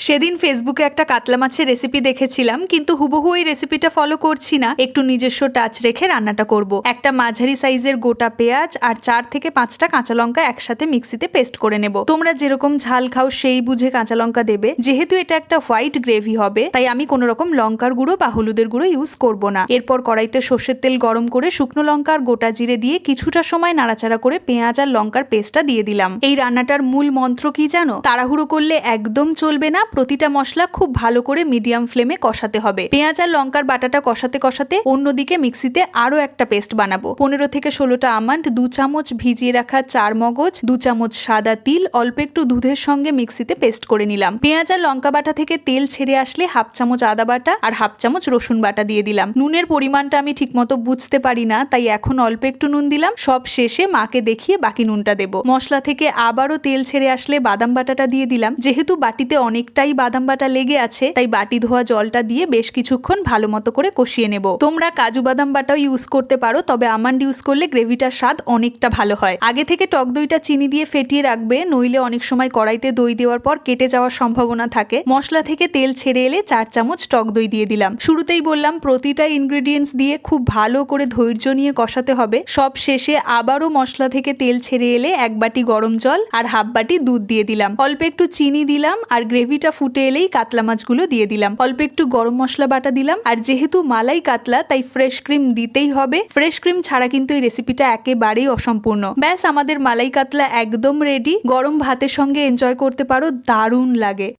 সেদিন ফেসবুকে একটা কাতলা মাছের রেসিপি দেখেছিলাম, কিন্তু হুবহু ওই রেসিপিটা ফলো করছি না। একটু নিজস্ব টাচ রেখে রান্নাটা করব। একটা মাঝারি সাইজের গোটা পেঁয়াজ আর 4 থেকে 5টা কাঁচা লঙ্কা একসাথে মিক্সিতে পেস্ট করে নেব। তোমরা যেরকম ঝাল খাও সেই বুঝে কাঁচা লঙ্কা দেবে। যেহেতু এটা একটা হোয়াইট গ্রেভি হবে, তাই আমি কোনো রকম লঙ্কার গুঁড়ো বা হলুদের গুঁড়ো ইউজ করব না। এরপর কড়াইতে সর্ষের তেল গরম করে শুকনো লঙ্কা আর গোটা জিরে দিয়ে কিছুটা সময় নাড়াচাড়া করে পেঁয়াজ আর লঙ্কার পেস্টটা দিয়ে দিলাম। এই রান্নাটার মূল মন্ত্র কি জানো? তাড়াহুড়ো করলে একদম চলবে না। প্রতিটা মশলা খুব ভালো করে মিডিয়াম ফ্লেমে কষাতে হবে। পেঁয়াজ আর লঙ্কার বাটাটা কষাতে কষাতে অন্যদিকে মিক্সিতে আরো একটা পেস্ট বানাবো। 15 থেকে 16টা আমন্ড, 2 চামচ ভিজিয়ে রাখা 4 মগজ, 2 চামচ সাদা তিল, অল্প একটু দুধের সঙ্গে মিক্সিতে পেস্ট করে নিলাম। পেঁয়াজ আর লঙ্কা বাটা থেকে তেল ছেড়ে আসলে 1/2 চামচ আদা বাটা আর 1/2 চামচ রসুন বাটা দিয়ে দিলাম। নুনের পরিমাণটা আমি ঠিকমতো বুঝতে পারি না, তাই এখন অল্প একটু নুন দিলাম। সব শেষে মাকে দেখিয়ে বাকি নুনটা দেবো। মশলা থেকে আবারও তেল ছেড়ে আসলে বাদাম বাটাটা দিয়ে দিলাম। যেহেতু বাটিতে অনেকটাই বাদাম বাটা লেগে আছে, তাই বাটি ধোয়া জলটা দিয়ে বেশ কিছুক্ষণ ভালো মতো করে কষিয়ে নেব। তোমরা কাজু বাদাম বাটাও ইউজ করতে পারো, তবে আমন্ড ইউজ করলে গ্রেভিটার স্বাদ অনেকটা ভালো হয়। আগে থেকে টক দইটা চিনি দিয়ে ফেটিয়ে রাখবে, নইলে অনেক সময় কড়াইতে দই দেওয়ার পর কেটে যাওয়ার সম্ভাবনা থাকে। মশলা থেকে তেল ছেড়ে এলে 4 চামচ টক দই দিয়ে দিলাম। শুরুতেই বললাম প্রতিটা ইনগ্রেডিয়েন্টস দিয়ে খুব ভালো করে ধৈর্য নিয়ে কষাতে হবে। সব শেষে আবারও মশলা থেকে তেল ছেড়ে এলে 1 বাটি গরম জল আর 1/2 বাটি দুধ দিয়ে দিলাম। অল্প একটু চিনি দিলাম আর গ্রেভিটা ফুটে এলেই কাতলা মাছগুলো দিয়ে দিলাম। অল্প একটু গরম মশলা বাটা দিলাম। আর যেহেতু মালাই কাতলা, তাই ফ্রেশ ক্রিম দিতেই হবে। ফ্রেশ ক্রিম ছাড়া কিন্তু এই রেসিপিটা একেবারেই অসম্পূর্ণ। ব্যাস, আমাদের মালাই কাতলা একদম রেডি। গরম ভাতের সঙ্গে এনজয় করতে পারো, দারুণ লাগে।